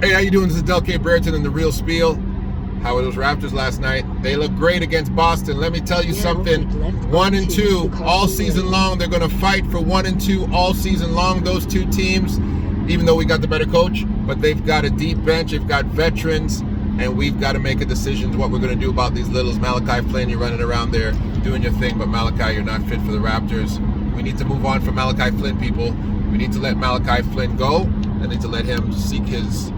Hey, how you doing? This is Del K. Brereton and the Real Spiel. How were those Raptors last night? They look great against Boston. Let me tell you something. 1-2 all season long. They're going to fight for 1-2 all season long. Those two teams, even though we got the better coach, but they've got a deep bench. They've got veterans, and we've got to make a decision what we're going to do about these littles. Malachi Flynn, you're running around there doing your thing, but Malachi, you're not fit for the Raptors. We need to move on from Malachi Flynn, people. We need to let Malachi Flynn go. I need to let him seek his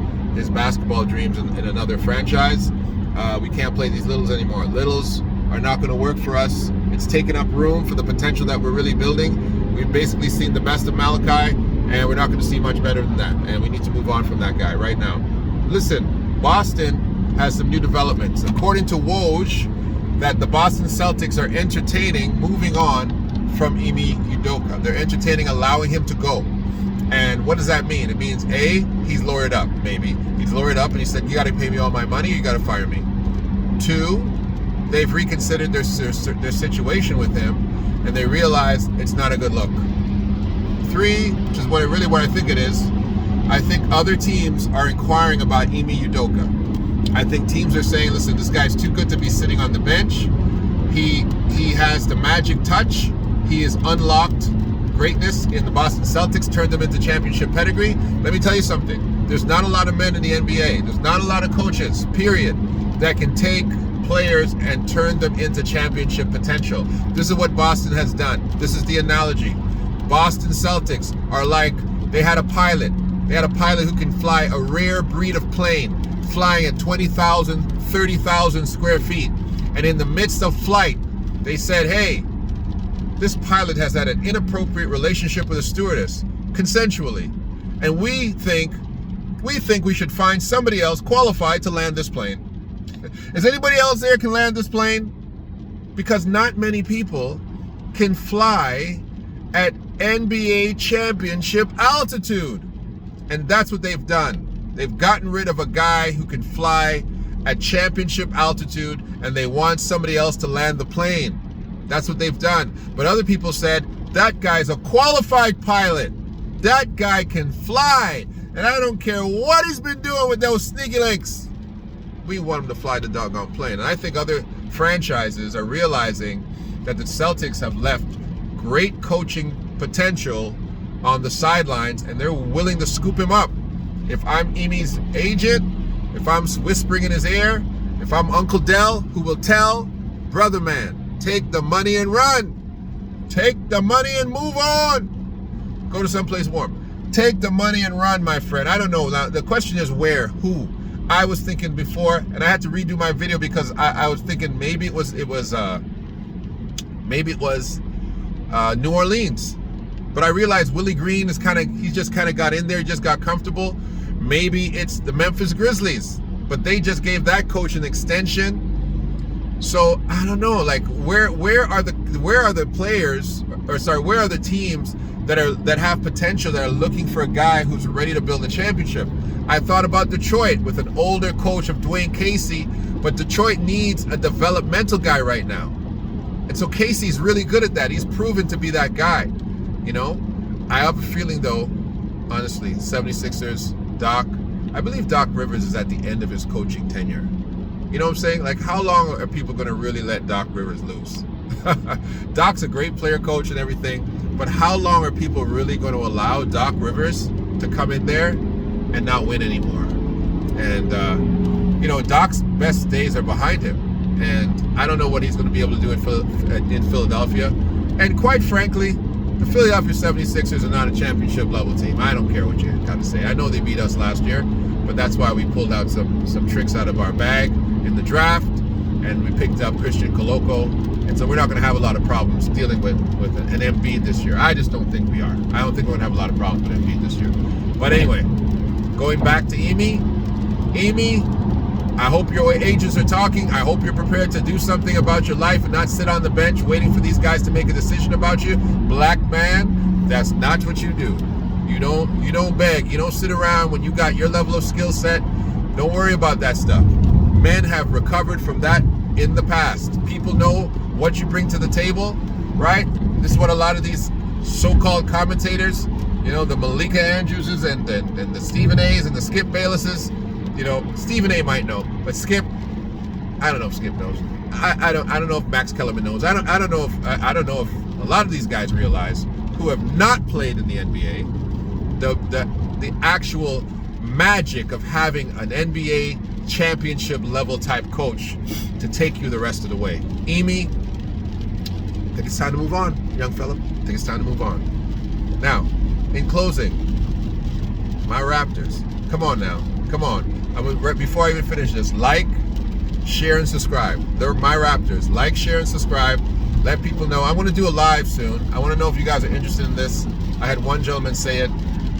basketball dreams in another franchise. We can't play these littles anymore. Littles are not going to work for us. It's taking up room for the potential that we're really building. We've basically seen the best of Malachi, and we're not going to see much better than that. And we need to move on from that guy right now. Listen, Boston has some new developments. According to Woj, that the Boston Celtics are entertaining moving on from Ime Udoka. They're entertaining allowing him to go. And what does that mean? It means A, he's lawyered up, maybe. He's lawyered up and he said, you got to pay me all my money or you got to fire me. 2, they've reconsidered their situation with him and they realize it's not a good look. 3, which is what I think it is, I think other teams are inquiring about Ime Udoka. I think teams are saying, listen, this guy's too good to be sitting on the bench. He has the magic touch. He is unlocked greatness in the Boston Celtics, turned them into championship pedigree. Let me tell you something. There's not a lot of men in the NBA. There's not a lot of coaches, period, that can take players and turn them into championship potential. This is what Boston has done. This is the analogy. Boston Celtics are like, they had a pilot. They had a pilot who can fly a rare breed of plane, flying at 20,000, 30,000 square feet. And in the midst of flight, they said, hey, this pilot has had an inappropriate relationship with a stewardess, consensually. And we think we should find somebody else qualified to land this plane. Is anybody else there can land this plane? Because not many people can fly at NBA championship altitude. And that's what they've done. They've gotten rid of a guy who can fly at championship altitude and they want somebody else to land the plane. That's what they've done. But other people said, that guy's a qualified pilot. That guy can fly. And I don't care what he's been doing with those sneaky links. We want him to fly the doggone plane. And I think other franchises are realizing that the Celtics have left great coaching potential on the sidelines and they're willing to scoop him up. If I'm Ime's agent, if I'm whispering in his ear, if I'm Uncle Del, who will tell, brother man, take the money and run. Take the money and move on. Go to someplace warm. Take the money and run, my friend. I don't know. Now, the question is where, who? I was thinking before, and I had to redo my video because I was thinking maybe it was New Orleans. But I realized Willie Green is he just kind of got in there, he just got comfortable. Maybe it's the Memphis Grizzlies, but they just gave that coach an extension. So I don't know, like where are the players, or sorry, where are the teams that have potential, that are looking for a guy who's ready to build a championship? I thought about Detroit with an older coach of Dwayne Casey, but Detroit needs a developmental guy right now. And so Casey's really good at that. He's proven to be that guy. You know, I have a feeling though, honestly, 76ers, Doc, I believe Doc Rivers is at the end of his coaching tenure. You know what I'm saying? Like, how long are people going to really let Doc Rivers loose? Doc's a great player coach and everything, but how long are people really going to allow Doc Rivers to come in there and not win anymore? And, you know, Doc's best days are behind him, and I don't know what he's going to be able to do in Philadelphia. And quite frankly, the Philadelphia 76ers are not a championship level team. I don't care what you got to say. I know they beat us last year, but that's why we pulled out some tricks out of our bag in the draft, and we picked up Christian Koloko, and so we're not going to have a lot of problems dealing with an Embiid this year. I just don't think we are. I don't think we're going to have a lot of problems with Embiid this year. But anyway, going back to Ime, I hope your agents are talking. I hope you're prepared to do something about your life and not sit on the bench waiting for these guys to make a decision about you. Black man, that's not what you do. You don't beg. You don't sit around when you got your level of skill set. Don't worry about that stuff. Men have recovered from that in the past. People know what you bring to the table, right? This is what a lot of these so-called commentators, You know, the Malika Andrewses and the Stephen A's and the Skip Baylesses. You know, Stephen A might know, but Skip, I don't know if Skip knows. I don't know if Max Kellerman knows. I don't know if a lot of these guys realize, who have not played in the NBA, the actual magic of having an NBA championship level type coach to take you the rest of the way. Emi, I think it's time to move on, young fella. I think it's time to move on. Now, in closing, my Raptors. Come on now. Come on. Before I even finish this, like, share, and subscribe. They're my Raptors. Like, share, and subscribe. Let people know. I want to do a live soon. I want to know if you guys are interested in this. I had one gentleman say it,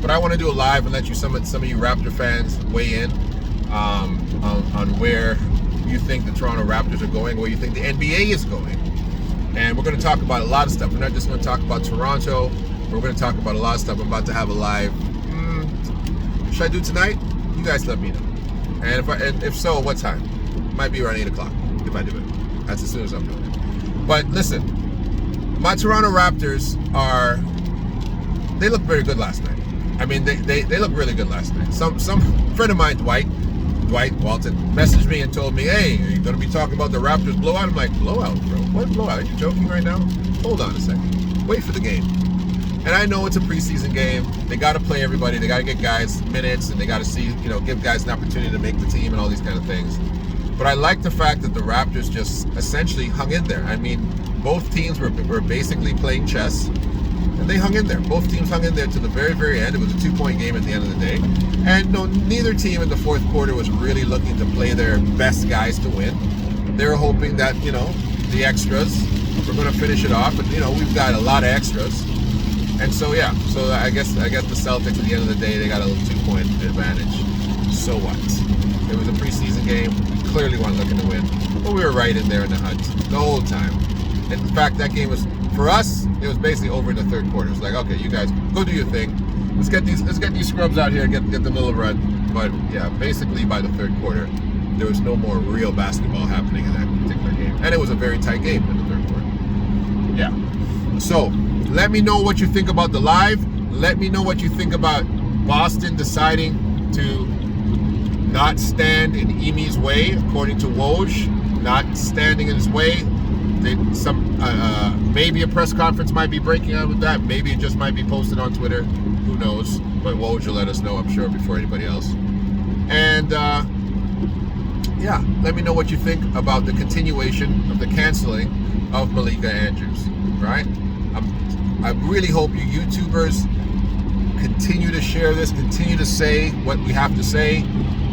but I want to do a live and let you some of you Raptor fans weigh in on where you think the Toronto Raptors are going, where you think the NBA is going. And we're going to talk about a lot of stuff. We're not just going to talk about Toronto. We're going to talk about a lot of stuff. I'm about to have a live. Should I do tonight? You guys let me know. And if so, what time? Might be around 8 o'clock if I do it. That's as soon as I'm doing it. But listen, my Toronto Raptors they looked very good last night. I mean, they looked really good last night. Some friend of mine, Dwight Walton, messaged me and told me, hey, are you going to be talking about the Raptors blowout? I'm like, blowout, bro? What blowout? Are you joking right now? Hold on a second. Wait for the game. And I know it's a preseason game. They got to play everybody. They got to get guys minutes, and they got to see, give guys an opportunity to make the team and all these kind of things. But I like the fact that the Raptors just essentially hung in there. I mean, both teams were basically playing chess, and they hung in there. Both teams hung in there to the very, very end. It was a 2-point game at the end of the day. And no, neither team in the fourth quarter was really looking to play their best guys to win. They were hoping that, the extras were going to finish it off. And, we've got a lot of extras. And so, yeah. So I guess the Celtics, at the end of the day, they got a little 2-point advantage. So what? It was a preseason game. We clearly weren't looking to win. But we were right in there in the hunt the whole time. And in fact, that game was, for us, it was basically over in the third quarter. It was like, okay, you guys go do your thing. Let's get these scrubs out here and get the little run. But yeah, basically by the third quarter, there was no more real basketball happening in that particular game. And it was a very tight game in the third quarter. Yeah. So let me know what you think about the live. Let me know what you think about Boston deciding to not stand in Emi's way, according to Woj, not standing in his way. Maybe a press conference might be breaking out with that. Maybe it just might be posted on Twitter. Who knows? But Woj will let us know, I'm sure, before anybody else. And yeah, let me know what you think about the continuation of the canceling of Malika Andrews. Right? I really hope you YouTubers continue to share this, continue to say what we have to say.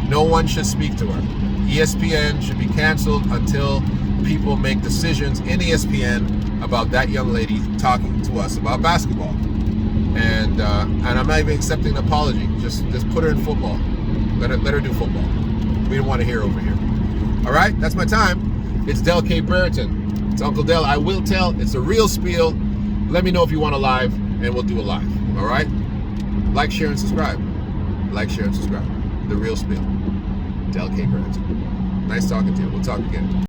No one should speak to her. ESPN should be canceled until people make decisions in ESPN about that young lady talking to us about basketball. And I'm not even accepting an apology. Just put her in football. Let her do football. We don't want to hear over here. All right, that's my time. It's Del K. Brereton. It's Uncle Del. I will tell. It's a real spiel. Let me know if you want a live, and we'll do a live. All right? Like, share, and subscribe. Like, share, and subscribe. The real spiel. Del K. Brereton. Nice talking to you. We'll talk again.